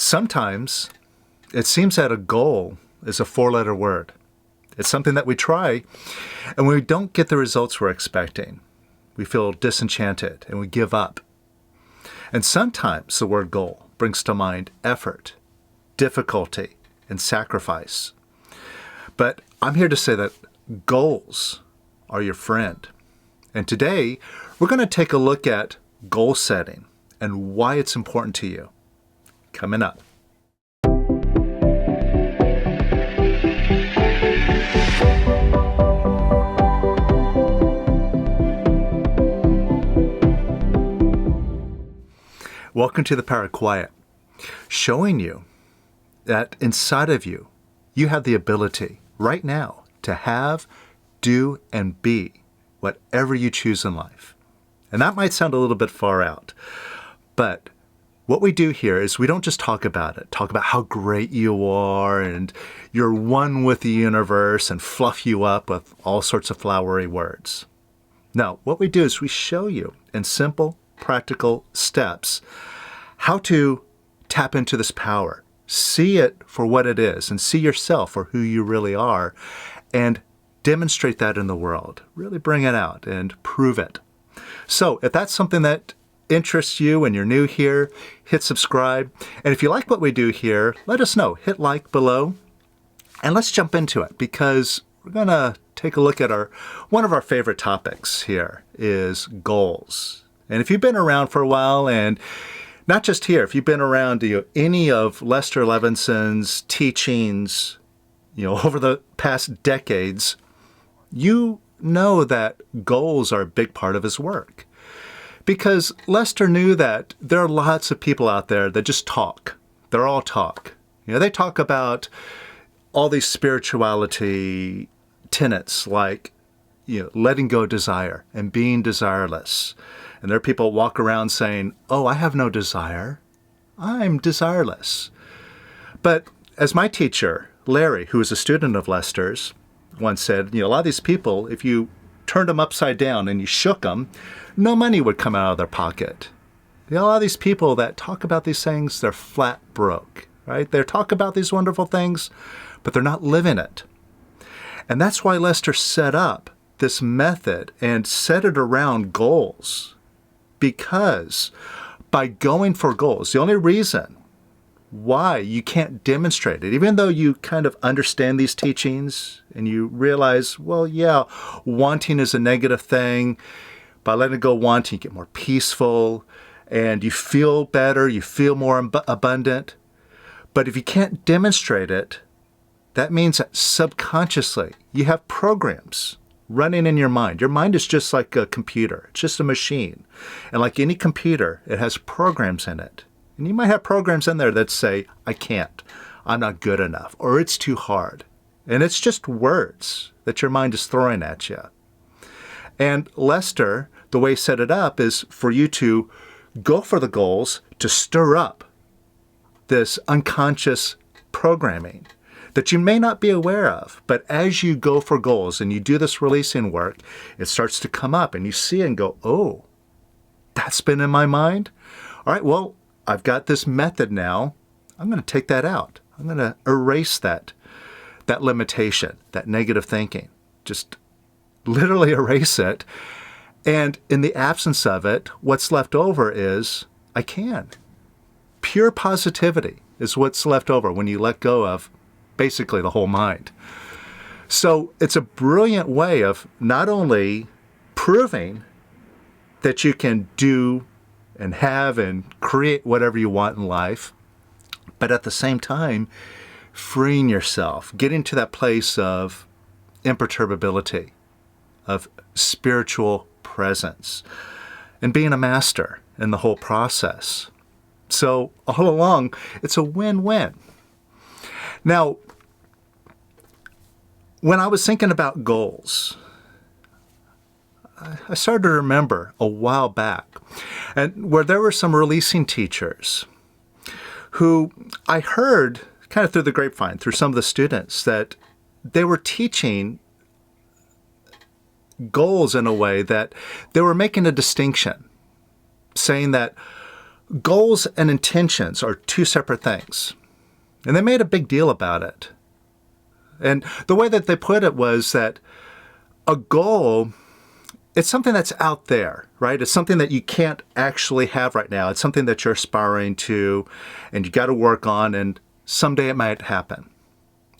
Sometimes it seems that a goal is a four-letter word. It's something that we try, and when we don't get the results we're expecting, we feel disenchanted and we give up. And sometimes the word goal brings to mind effort, difficulty, and sacrifice. But I'm here to say that goals are your friend. And today, we're going to take a look at goal setting and why it's important to you. Coming up. Welcome to the Power of Quiet, showing you that inside of you, you have the ability right now to have, do, and be whatever you choose in life. And that might sound a little bit far out, but what we do here is we don't just talk about it, talk about how great you are and you're one with the universe and fluff you up with all sorts of flowery words. No, what we do is we show you in simple, practical steps how to tap into this power, see it for what it is, and see yourself for who you really are, and demonstrate that in the world. Really bring it out and prove it. So if that's something that interests you and you're new here, hit subscribe. And if you like what we do here, let us know. Hit like below. And let's jump into it because we're going to take a look at one of our favorite topics here is goals. And if you've been around for a while, and not just here, if you've been around any of Lester Levinson's teachings, over the past decades, you know that goals are a big part of his work. Because Lester knew that there are lots of people out there that just talk. They're all talk. They talk about all these spirituality tenets like, letting go of desire and being desireless. And there are people who walk around saying, oh, I have no desire. I'm desireless. But as my teacher, Larry, who was a student of Lester's, once said, a lot of these people, if you turned them upside down and you shook them, no money would come out of their pocket. A lot of these people that talk about these things, they're flat broke, right? They talk about these wonderful things, but they're not living it. And that's why Lester set up this method and set it around goals. Because by going for goals, the only reason why you can't demonstrate it, even though you kind of understand these teachings and you realize, well, yeah, wanting is a negative thing. By letting go wanting, you get more peaceful and you feel better, you feel more abundant. But if you can't demonstrate it, that means that subconsciously you have programs running in your mind. Your mind is just like a computer. It's just a machine. And like any computer, it has programs in it. And you might have programs in there that say, I can't, I'm not good enough, or it's too hard. And it's just words that your mind is throwing at you. And Lester, the way he set it up is for you to go for the goals to stir up this unconscious programming that you may not be aware of. But as you go for goals and you do this releasing work, it starts to come up and you see it and go, oh, that's been in my mind? All right, well, I've got this method now. I'm going to take that out. I'm going to erase that limitation, that negative thinking. Just literally erase it. And in the absence of it, what's left over is, I can. Pure positivity is what's left over when you let go of basically the whole mind. So it's a brilliant way of not only proving that you can do and have and create whatever you want in life, but at the same time, freeing yourself, getting to that place of imperturbability, of spiritual presence, and being a master in the whole process. So all along, it's a win-win. Now, when I was thinking about goals, I started to remember a while back, and where there were some releasing teachers who I heard kind of through the grapevine, through some of the students, that they were teaching goals in a way that they were making a distinction, saying that, goals and intentions are two separate things. And they made a big deal about it. And the way that they put it was that a goal, it's something that's out there, right? It's something that you can't actually have right now. It's something that you're aspiring to and you got to work on, and someday it might happen.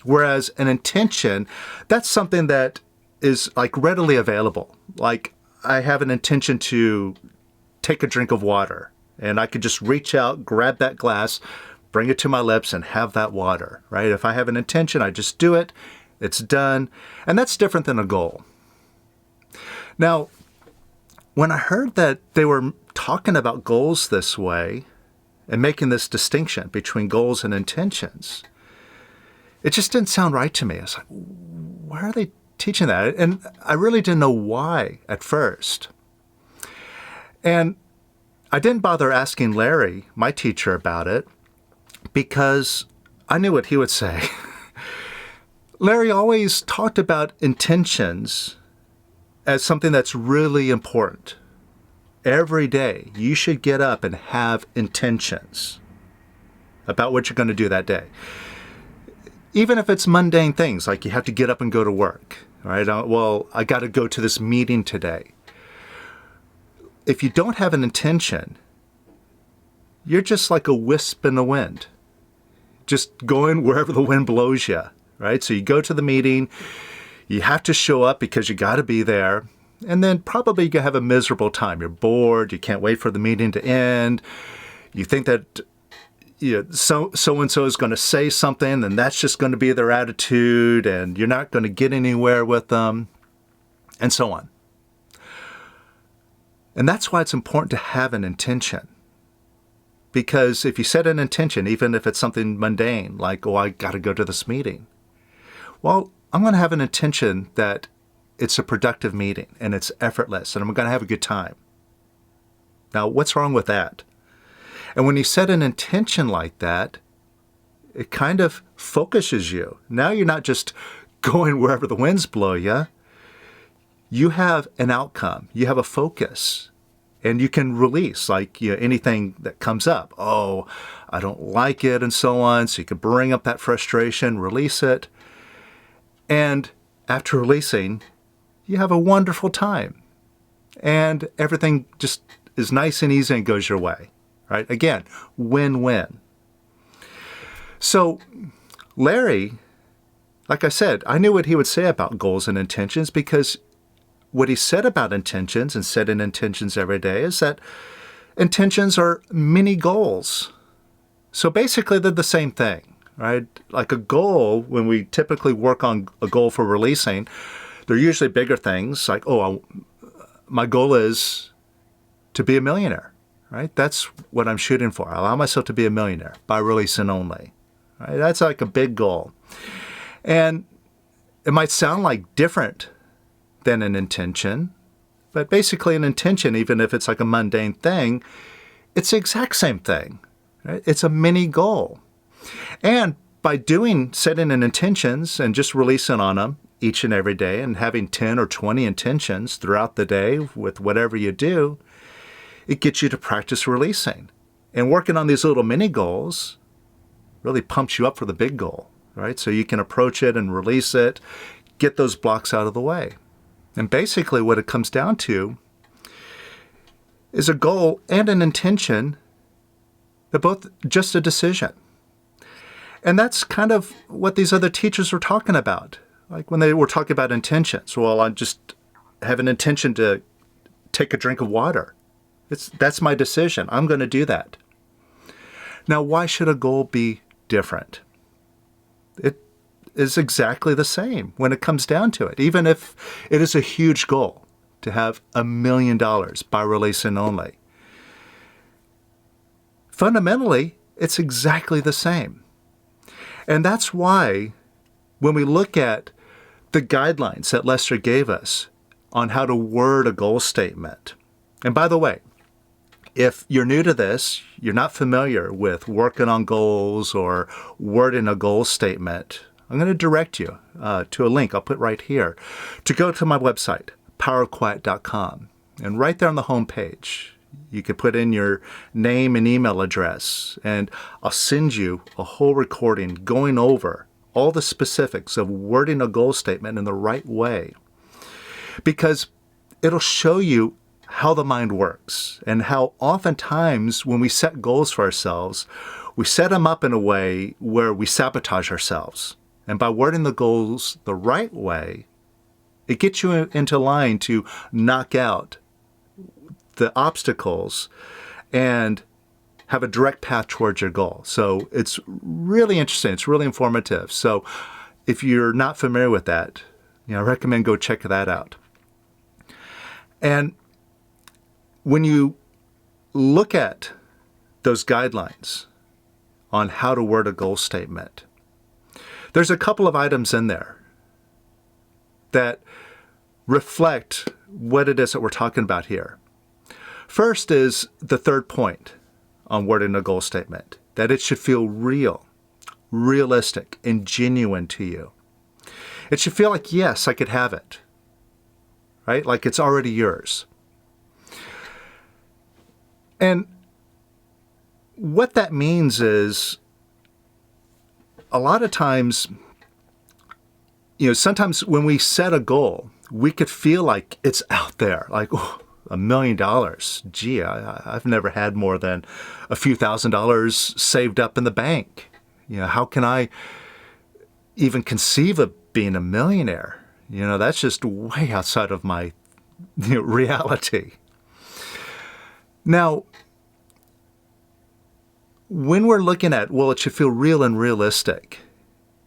Whereas an intention, that's something that is like readily available. Like I have an intention to take a drink of water, and I could just reach out, grab that glass, bring it to my lips, and have that water, right? If I have an intention, I just do it, it's done. And that's different than a goal. Now, when I heard that they were talking about goals this way and making this distinction between goals and intentions, it just didn't sound right to me. I was like, why are they teaching that? And I really didn't know why at first. And I didn't bother asking Larry, my teacher, about it because I knew what he would say. Larry always talked about intentions as something that's really important. Every day, you should get up and have intentions about what you're going to do that day. Even if it's mundane things, like you have to get up and go to work, right? Well, I got to go to this meeting today. If you don't have an intention, you're just like a wisp in the wind, just going wherever the wind blows you, right? So you go to the meeting, you have to show up because you got to be there, and then probably you have a miserable time. You're bored, you can't wait for the meeting to end, you think that so-and-so is going to say something, and that's just going to be their attitude, and you're not going to get anywhere with them, and so on. And that's why it's important to have an intention. Because if you set an intention, even if it's something mundane, like, oh, I got to go to this meeting. Well, I'm going to have an intention that it's a productive meeting and it's effortless and I'm going to have a good time. Now, what's wrong with that? And when you set an intention like that, it kind of focuses you. Now you're not just going wherever the winds blow you. You have an outcome. You have a focus. And you can release anything that comes up. Oh, I don't like it and so on. So you can bring up that frustration, release it. And after releasing, you have a wonderful time. And everything just is nice and easy and goes your way. Right? Again, win-win. So Larry, like I said, I knew what he would say about goals and intentions because what he said about intentions and setting intentions every day is that intentions are mini goals. So basically they're the same thing, right? Like a goal, when we typically work on a goal for releasing, they're usually bigger things like, my goal is to be a millionaire, right? That's what I'm shooting for. I allow myself to be a millionaire by releasing only, right? That's like a big goal. And it might sound like different than an intention, but basically an intention, even if it's like a mundane thing, it's the exact same thing, right? It's a mini goal. And by setting an intentions and just releasing on them each and every day and having 10 or 20 intentions throughout the day with whatever you do, it gets you to practice releasing. And working on these little mini goals really pumps you up for the big goal, right? So you can approach it and release it, get those blocks out of the way. And basically what it comes down to is a goal and an intention. They're both just a decision. And that's kind of what these other teachers were talking about. Like when they were talking about intentions. Well, I just have an intention to take a drink of water. That's my decision. I'm going to do that. Now, why should a goal be different? It is exactly the same when it comes down to it, even if it is a huge goal to have $1 million by releasing only. Fundamentally, it's exactly the same. And that's why when we look at the guidelines that Lester gave us on how to word a goal statement, and by the way, if you're new to this, you're not familiar with working on goals or wording a goal statement, I'm going to direct you to a link I'll put right here to go to my website, powerofquiet.com. And right there on the home page, You can put in your name and email address, and I'll send you a whole recording going over all the specifics of wording a goal statement in the right way, because it'll show you how the mind works and how oftentimes when we set goals for ourselves, we set them up in a way where we sabotage ourselves. And by wording the goals the right way, it gets you into line to knock out the obstacles and have a direct path towards your goal. So it's really interesting. It's really informative. So if you're not familiar with that, I recommend go check that out. And when you look at those guidelines on how to word a goal statement, there's a couple of items in there that reflect what it is that we're talking about here. First is the third point on wording a goal statement, that it should feel real, realistic, and genuine to you. It should feel like, yes, I could have it, right? Like it's already yours. And what that means is a lot of times, sometimes when we set a goal, we could feel like it's out there, like, oh, $1 million. Gee, I've never had more than a few $1,000s saved up in the bank. How can I even conceive of being a millionaire? That's just way outside of my reality. Now, when we're looking at, well, it should feel real and realistic,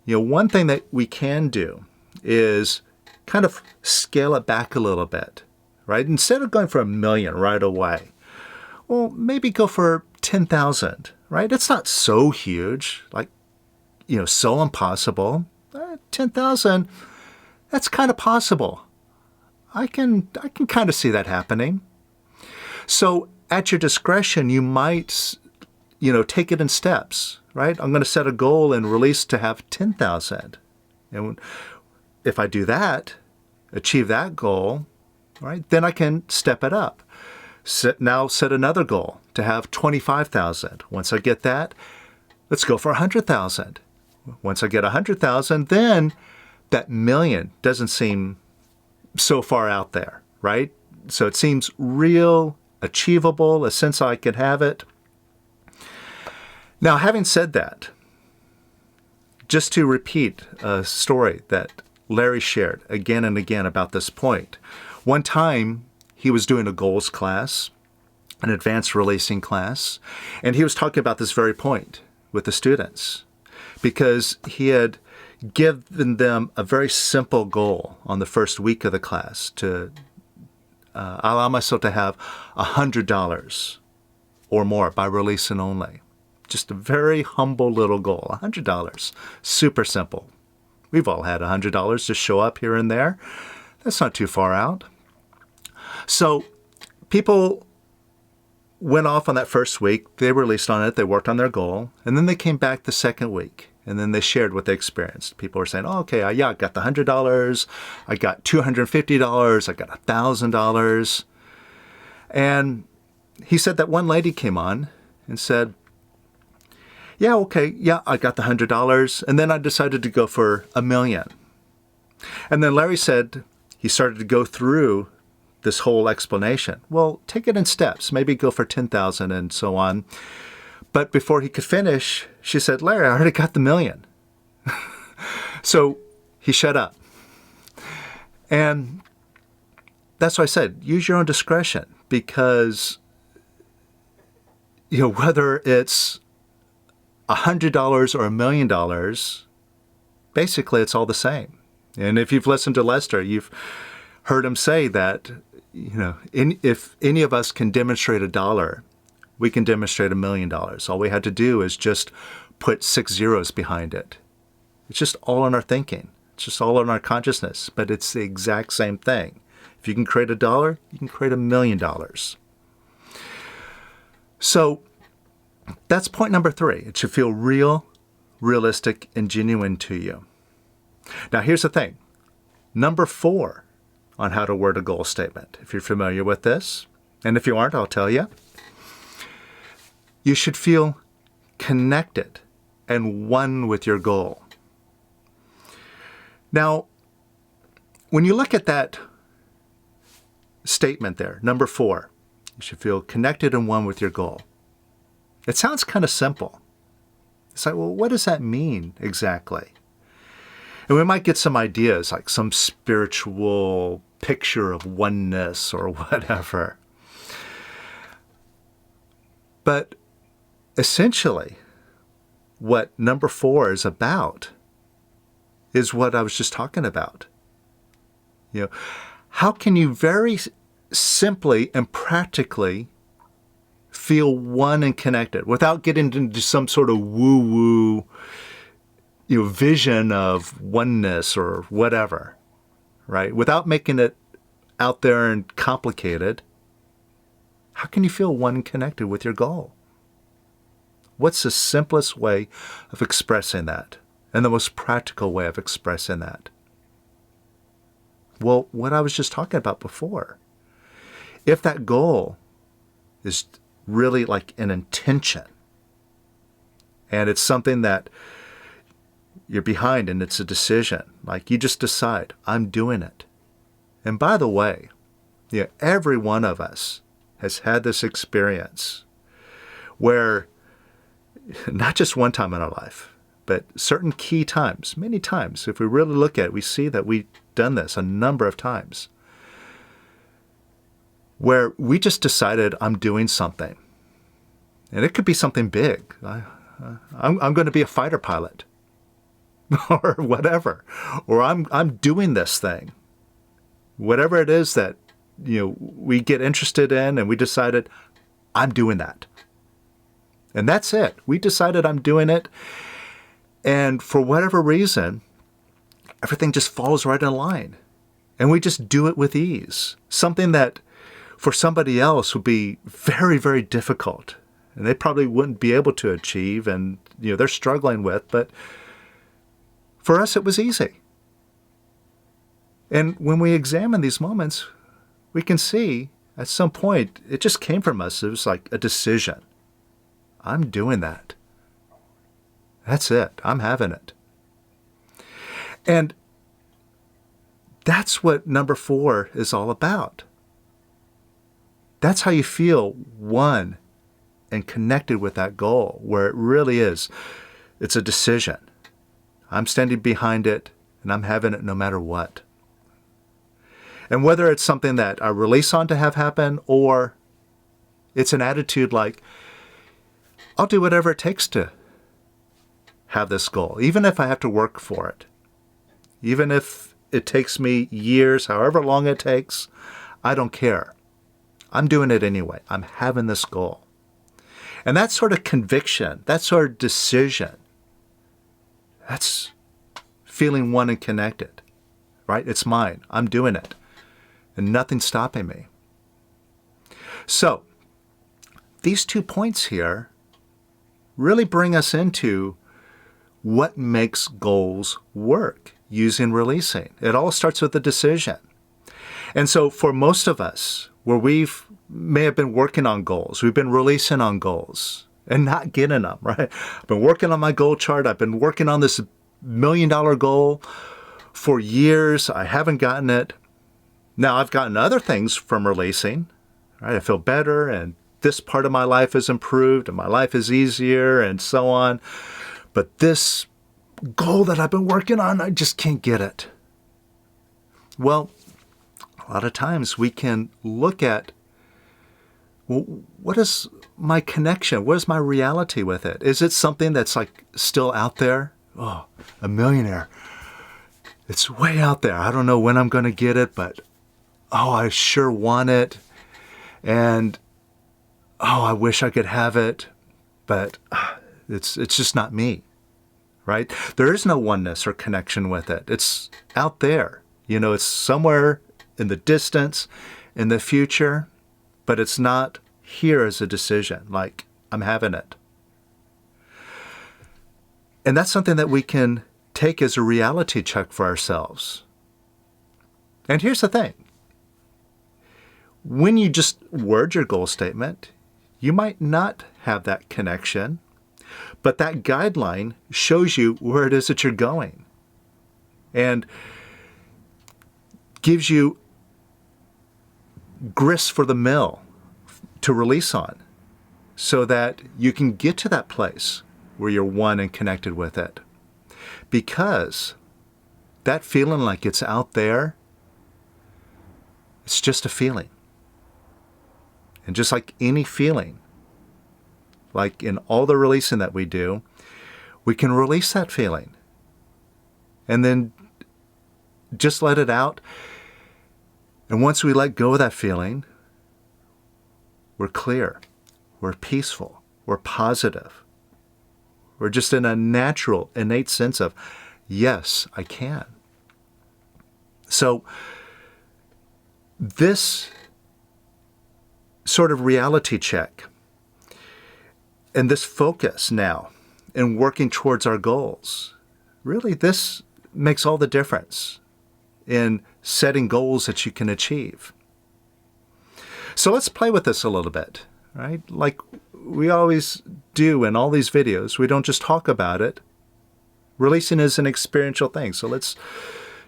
one thing that we can do is kind of scale it back a little bit, right? Instead of going for $1 million right away, well, maybe go for 10,000, right? It's not so huge, like, so impossible. 10,000, that's kind of possible. I can kind of see that happening. So at your discretion, you might, take it in steps, right? I'm going to set a goal and release to have 10,000. And if I do that, achieve that goal, right, then I can step it up. Now set another goal to have 25,000. Once I get that, let's go for 100,000. Once I get 100,000, then that million doesn't seem so far out there, right? So it seems real, achievable, a sense I could have it. Now, having said that, just to repeat a story that Larry shared again and again about this point. One time, he was doing a goals class, an advanced releasing class, and he was talking about this very point with the students because he had given them a very simple goal on the first week of the class to allow myself to have $100 or more by releasing only. Just a very humble little goal, $100, super simple. We've all had $100 to show up here and there. That's not too far out. So people went off on that first week. They released on it. They worked on their goal. And then they came back the second week. And then they shared what they experienced. People were saying, oh, okay, I got the $100. I got $250. I got $1,000. And he said that one lady came on and said, yeah, okay, I got the $100. And then I decided to go for $1 million. And then Larry said he started to go through this whole explanation. Well, take it in steps. Maybe go for 10,000 and so on. But before he could finish, she said, Larry, I already got the $1 million. So he shut up. And that's why I said, use your own discretion because, whether it's $100 or $1 million, basically it's all the same. And if you've listened to Lester, you've heard him say that, if any of us can demonstrate $1, we can demonstrate $1 million. All we had to do is just put 6 zeros behind it. It's just all in our thinking. It's just all in our consciousness, but it's the exact same thing. If you can create $1, you can create $1 million. So that's point number 3. It should feel real, realistic, and genuine to you. Now here's the thing. Number 4 on how to word a goal statement, if you're familiar with this, And if you aren't, I'll tell you. You should feel connected and one with your goal. Now, when you look at that statement there, number 4, you should feel connected and one with your goal. It sounds kind of simple. It's like, well, what does that mean exactly? And we might get some ideas, like some spiritual picture of oneness or whatever. But essentially, what number 4 is about is what I was just talking about. You know, how can you very simply and practically feel one and connected without getting into some sort of woo-woo, vision of oneness or whatever, right? Without making it out there and complicated, how can you feel one and connected with your goal? What's the simplest way of expressing that and the most practical way of expressing that? Well, what I was just talking about before. If that goal is really like an intention and it's something that you're behind and it's a decision, like you just decide, I'm doing it. And by the way, every one of us has had this experience where not just one time in our life, but certain key times, many times, if we really look at it, we see that we've done this a number of times, where we just decided I'm doing something. And it could be something big. I'm going to be a fighter pilot or whatever, or I'm doing this thing. Whatever it is that, we get interested in and we decided I'm doing that. And that's it. We decided I'm doing it. And for whatever reason, everything just falls right in line. And we just do it with ease. Something that for somebody else would be very, very difficult. And they probably wouldn't be able to achieve and, they're struggling with. But for us, it was easy. And when we examine these moments, we can see at some point, it just came from us. It was like a decision. I'm doing that. That's it. I'm having it. And that's what number 4 is all about. That's how you feel one and connected with that goal, where it really is. It's a decision. I'm standing behind it, and I'm having it no matter what. And whether it's something that I release on to have happen, or it's an attitude like, I'll do whatever it takes to have this goal, even if I have to work for it. Even if it takes me years, however long it takes, I don't care. I'm doing it anyway. I'm having this goal. And that sort of conviction, that sort of decision, that's feeling one and connected, right? It's mine. I'm doing it. And nothing's stopping me. So, these 2 points here really bring us into what makes goals work using releasing. It all starts with a decision. And so for most of us, where may have been working on goals, we've been releasing on goals and not getting them, right? I've been working on my goal chart. I've been working on this $1 million goal for years. I haven't gotten it. Now I've gotten other things from releasing, right? I feel better and this part of my life is improved and my life is easier and so on. But this goal that I've been working on, I just can't get it. Well, a lot of times we can look at, well, what is my connection? What is my reality with it? Is it something that's like still out there? Oh, a millionaire. It's way out there. I don't know when I'm going to get it, but I sure want it. And I wish I could have it, but it's just not me, right? There is no oneness or connection with it. It's out there. It's somewhere in the distance, in the future, but it's not here as a decision, like I'm having it. And that's something that we can take as a reality check for ourselves. And here's the thing. When you just word your goal statement, you might not have that connection, but that guideline shows you where it is that you're going and gives you grist for the mill to release on so that you can get to that place where you're one and connected with it. Because that feeling like it's out there, it's just a feeling. And just like any feeling, like in all the releasing that we do, we can release that feeling and then just let it out. And once we let go of that feeling, we're clear, we're peaceful, we're positive. We're just in a natural, innate sense of, yes, I can. So this sort of reality check and this focus now in working towards our goals, really this makes all the difference in setting goals that you can achieve. So let's play with this a little bit, right? Like we always do in all these videos, we don't just talk about it. Releasing is an experiential thing. So let's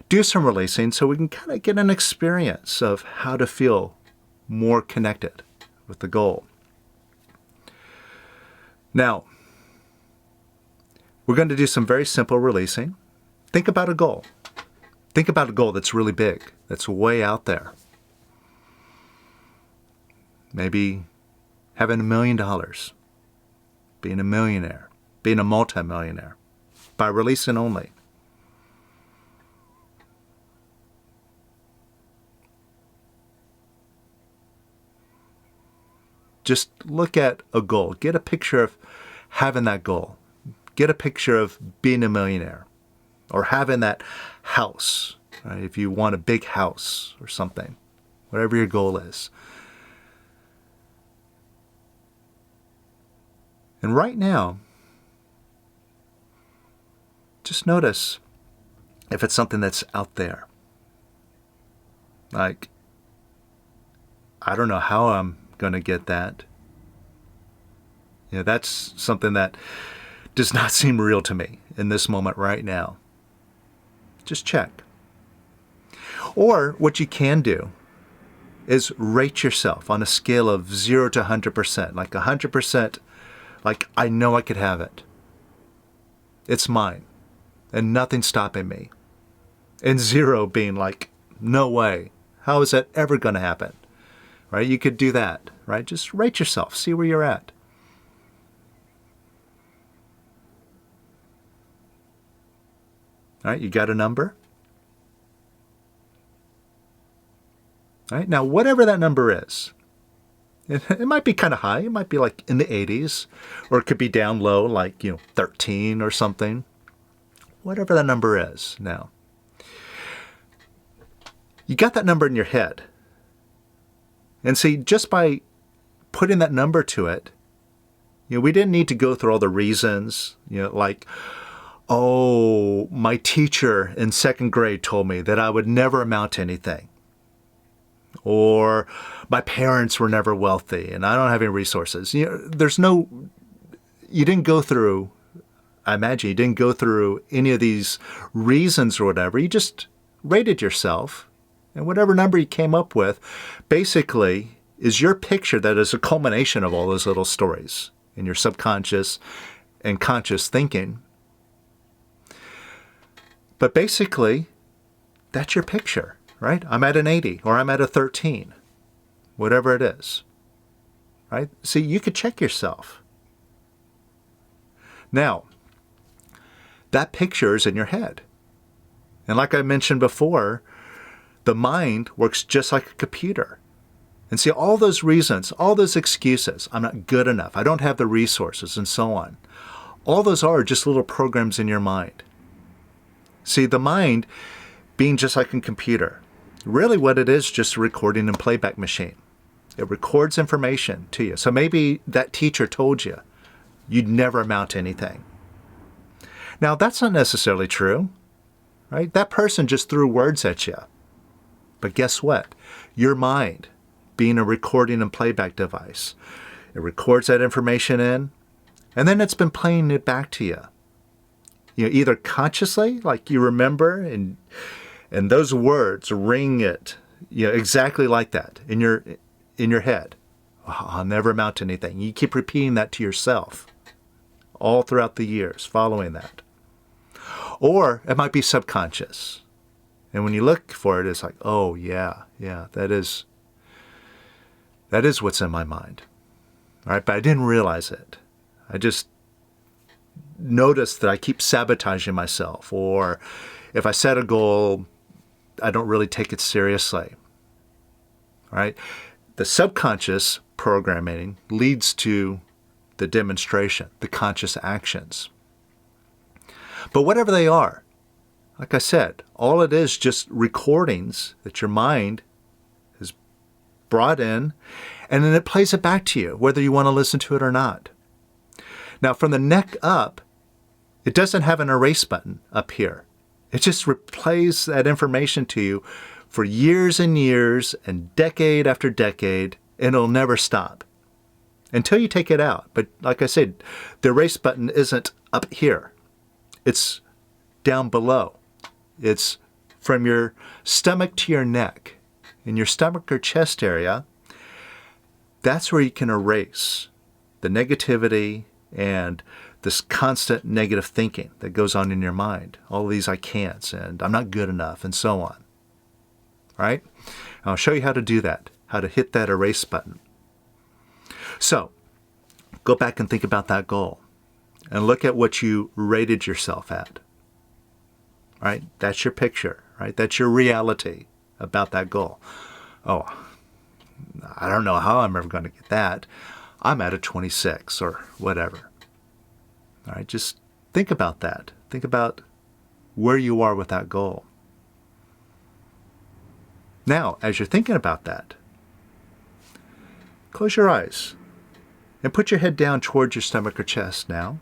do some releasing so we can kind of get an experience of how to feel more connected with the goal. Now, we're going to do some very simple releasing. Think about a goal. Think about a goal that's really big, that's way out there. Maybe having $1 million, being a millionaire, being a multimillionaire, by releasing only. Just look at a goal. Get a picture of having that goal. Get a picture of being a millionaire or having that house, right? If you want a big house or something, whatever your goal is. And right now, just notice if it's something that's out there. Like, I don't know how I'm going to get that. You know, that's something that does not seem real to me in this moment right now. Just check. Or what you can do is rate yourself on a scale of 0 to 100%. Like 100%, like I know I could have it. It's mine. And nothing's stopping me. And 0 being like, no way. How is that ever going to happen? Right? You could do that, right? Just rate yourself. See where you're at. All right, you got a number? All right, now whatever that number is, it might be kind of high. It might be like in the 80s, or it could be down low, like, 13 or something. Whatever that number is now. You got that number in your head. And see, just by putting that number to it, we didn't need to go through all the reasons, like, oh, my teacher in second grade told me that I would never amount to anything. Or my parents were never wealthy and I don't have any resources. You didn't go through, I imagine you didn't go through any of these reasons or whatever. You just rated yourself. And whatever number you came up with, basically, is your picture that is a culmination of all those little stories in your subconscious and conscious thinking. But basically, that's your picture, right? I'm at an 80 or I'm at a 13, whatever it is, right? See, you could check yourself. Now, that picture is in your head. And like I mentioned before, the mind works just like a computer. And see, all those reasons, all those excuses, I'm not good enough, I don't have the resources, and so on. All those are just little programs in your mind. See, the mind being just like a computer, really what it is, just a recording and playback machine. It records information to you. So maybe that teacher told you you'd never amount to anything. Now, that's not necessarily true, right? That person just threw words at you. But guess what? Your mind being a recording and playback device. It records that information in, and then it's been playing it back to you. Either consciously, like you remember, and those words ring it, exactly like that in your head. Oh, I'll never amount to anything. You keep repeating that to yourself all throughout the years following that. Or it might be subconscious. And when you look for it, it's like, oh yeah, that is what's in my mind. All right, but I didn't realize it. I just noticed that I keep sabotaging myself, or if I set a goal, I don't really take it seriously. All right? The subconscious programming leads to the demonstration, the conscious actions. But whatever they are, like I said, all it is just recordings that your mind has brought in, and then it plays it back to you, whether you want to listen to it or not. Now, from the neck up, it doesn't have an erase button up here. It just replays that information to you for years and years and decade after decade, and it'll never stop until you take it out. But like I said, the erase button isn't up here. It's down below. It's from your stomach to your neck. In your stomach or chest area, that's where you can erase the negativity and this constant negative thinking that goes on in your mind. All of these I can'ts and I'm not good enough and so on. Right? I'll show you how to do that, how to hit that erase button. So, go back and think about that goal and look at what you rated yourself at. Right? That's your picture, right? That's your reality about that goal. Oh, I don't know how I'm ever going to get that. I'm at a 26 or whatever. All right, just think about that. Think about where you are with that goal. Now, as you're thinking about that, close your eyes and put your head down towards your stomach or chest now.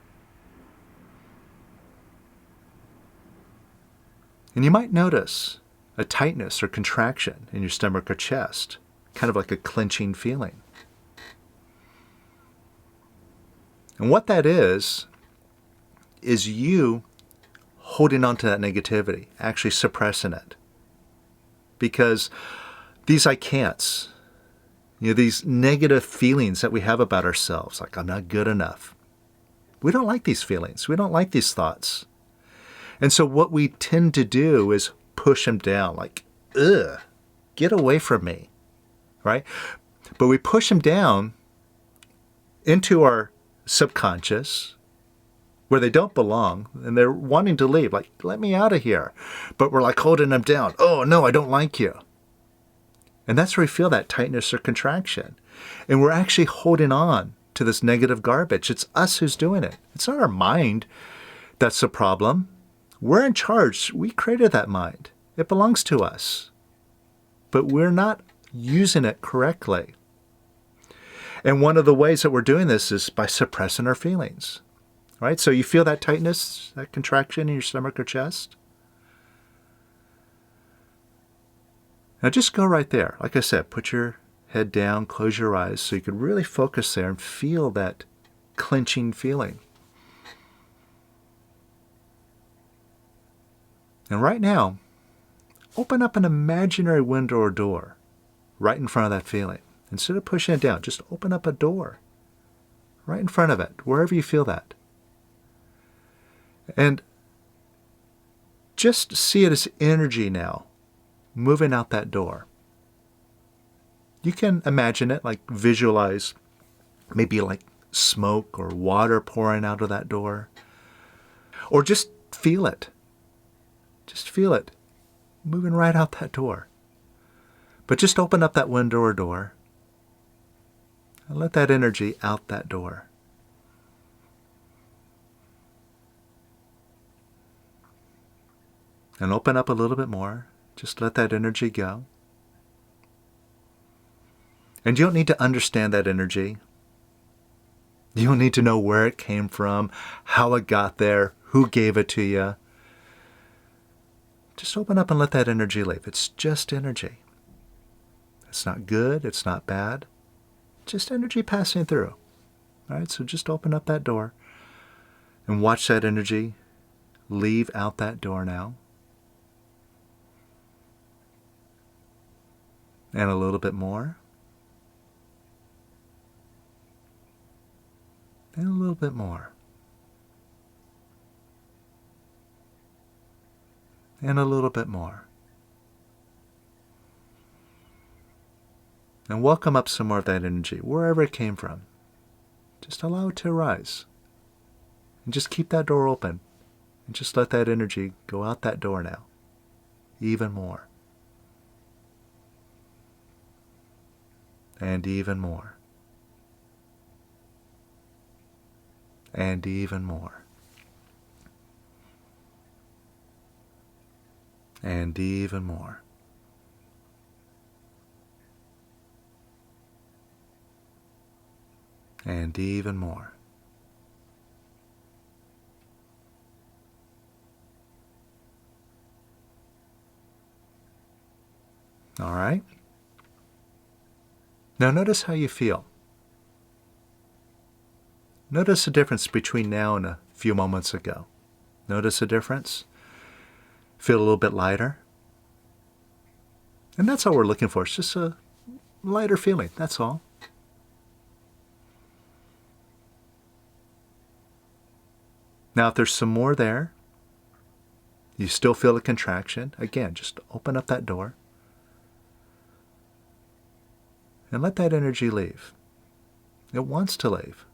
And you might notice a tightness or contraction in your stomach or chest, kind of like a clenching feeling. And what that is you holding on to that negativity, actually suppressing it. Because these I can'ts, these negative feelings that we have about ourselves, like I'm not good enough. We don't like these feelings. We don't like these thoughts. And so what we tend to do is push them down, like, ugh, get away from me, right? But we push them down into our subconscious, where they don't belong, and they're wanting to leave, like, let me out of here. But we're like holding them down. Oh, no, I don't like you. And that's where we feel that tightness or contraction. And we're actually holding on to this negative garbage. It's us who's doing it. It's not our mind that's the problem. We're in charge. We created that mind. It belongs to us. But we're not using it correctly. And one of the ways that we're doing this is by suppressing our feelings. Right? So you feel that tightness, that contraction in your stomach or chest? Now just go right there. Like I said, put your head down, close your eyes so you can really focus there and feel that clenching feeling. And right now, open up an imaginary window or door right in front of that feeling. Instead of pushing it down, just open up a door right in front of it, wherever you feel that. And just see it as energy now, moving out that door. You can imagine it, like visualize maybe like smoke or water pouring out of that door. Or just feel it. Just feel it moving right out that door. But just open up that window or door and let that energy out that door. And open up a little bit more. Just let that energy go. And you don't need to understand that energy. You don't need to know where it came from, how it got there, who gave it to you. Just open up and let that energy leave. It's just energy. It's not good. It's not bad. Just energy passing through. All right, so just open up that door and watch that energy leave out that door now. And a little bit more. And a little bit more. And a little bit more. And welcome up some more of that energy, wherever it came from. Just allow it to arise. And just keep that door open. And just let that energy go out that door now. Even more. And even more. And even more. And even more. And even more. All right? Now notice how you feel. Notice the difference between now and a few moments ago. Notice the difference? Feel a little bit lighter? And that's all we're looking for. It's just a lighter feeling. That's all. Now, if there's some more there, you still feel a contraction, again, just open up that door and let that energy leave. It wants to leave.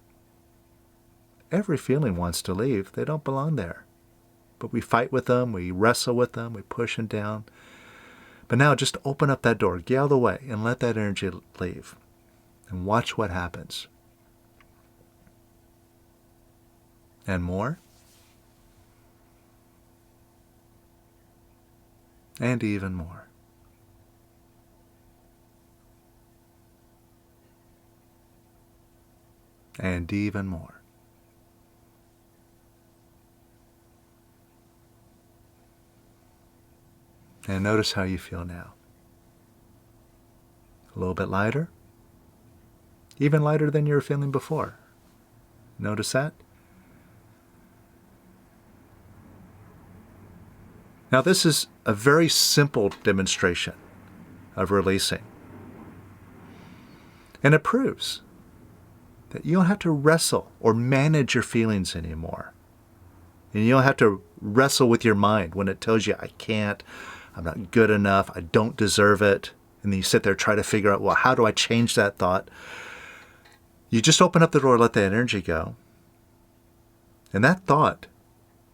Every feeling wants to leave. They don't belong there. But we fight with them, we wrestle with them, we push them down. But now just open up that door, get out of the way, and let that energy leave. And watch what happens. And more. And even more. And even more. And notice how you feel now. A little bit lighter. Even lighter than you were feeling before. Notice that? Now this is a very simple demonstration of releasing. And it proves that you don't have to wrestle or manage your feelings anymore. And you don't have to wrestle with your mind when it tells you, I can't, I'm not good enough, I don't deserve it. And then you sit there try to figure out, well, how do I change that thought? You just open up the door, let that energy go. And that thought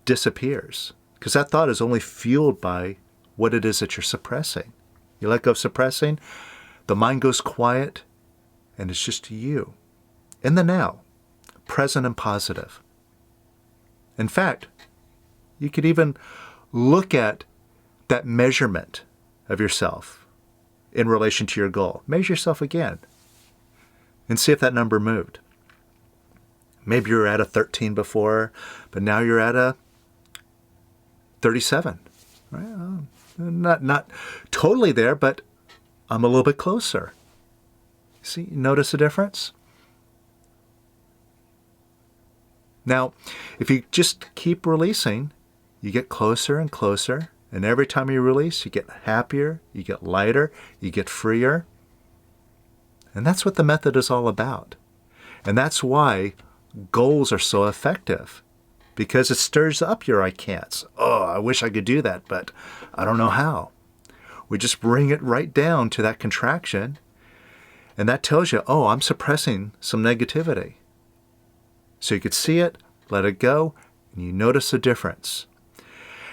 disappears. Because that thought is only fueled by what it is that you're suppressing. You let go of suppressing, the mind goes quiet, and it's just you. In the now, present and positive. In fact, you could even look at that measurement of yourself in relation to your goal. Measure yourself again and see if that number moved. Maybe you were at a 13 before, but now you're at a 37. Right? Not totally there, but I'm a little bit closer. See, notice the difference? Now, if you just keep releasing, you get closer and closer. And every time you release, you get happier, you get lighter, you get freer. And that's what the method is all about. And that's why goals are so effective. Because it stirs up your I can'ts. Oh, I wish I could do that, but I don't know how. We just bring it right down to that contraction. And that tells you, oh, I'm suppressing some negativity. So you could see it, let it go, and you notice the difference.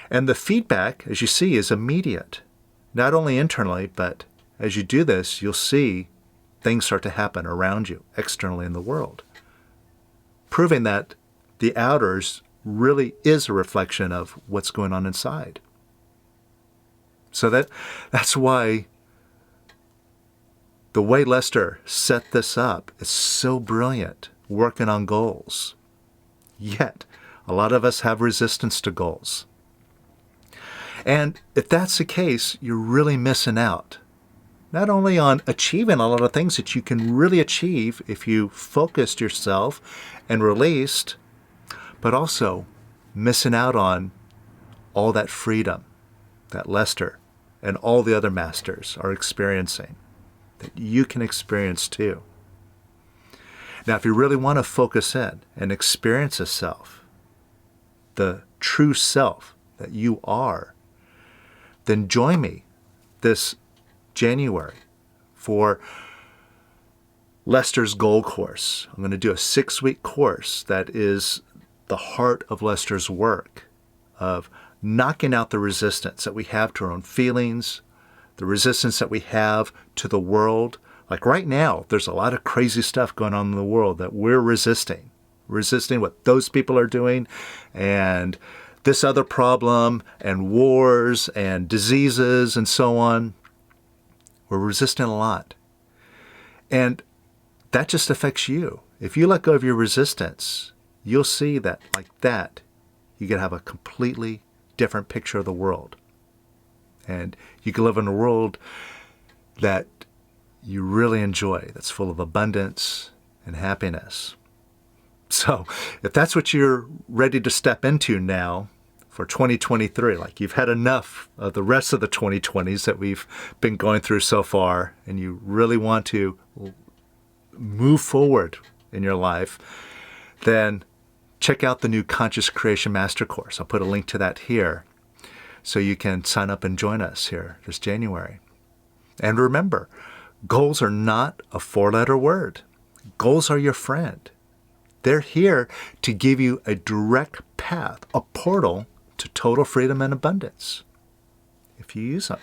And the feedback, as you see, is immediate. Not only internally, but as you do this, you'll see things start to happen around you, externally in the world. Proving that the outers really is a reflection of what's going on inside. So that's why the way Lester set this up is so brilliant, working on goals. Yet, a lot of us have resistance to goals. And if that's the case, you're really missing out. not only on achieving a lot of things that you can really achieve if you focused yourself and released, but also missing out on all that freedom that Lester and all the other masters are experiencing, that you can experience too. Now, if you really want to focus in and experience a self, the true self that you are, then join me this January for Lester's Gold Course. I'm going to do a 6-week course that is the heart of Lester's work of knocking out the resistance that we have to our own feelings, the resistance that we have to the world. Like right now, there's a lot of crazy stuff going on in the world that we're resisting what those people are doing, and this other problem, and wars, and diseases, and so on. We're resisting a lot. And that just affects you. If you let go of your resistance, you'll see that like that, you can have a completely different picture of the world. And you can live in a world that you really enjoy, that's full of abundance and happiness. So if that's what you're ready to step into now for 2023, like you've had enough of the rest of the 2020s that we've been going through so far, and you really want to move forward in your life, then check out the new Conscious Creation Master Course. I'll put a link to that here so you can sign up and join us here this January. And remember, goals are not a 4-letter word. Goals are your friend. They're here to give you a direct path, a portal to total freedom and abundance, if you use them.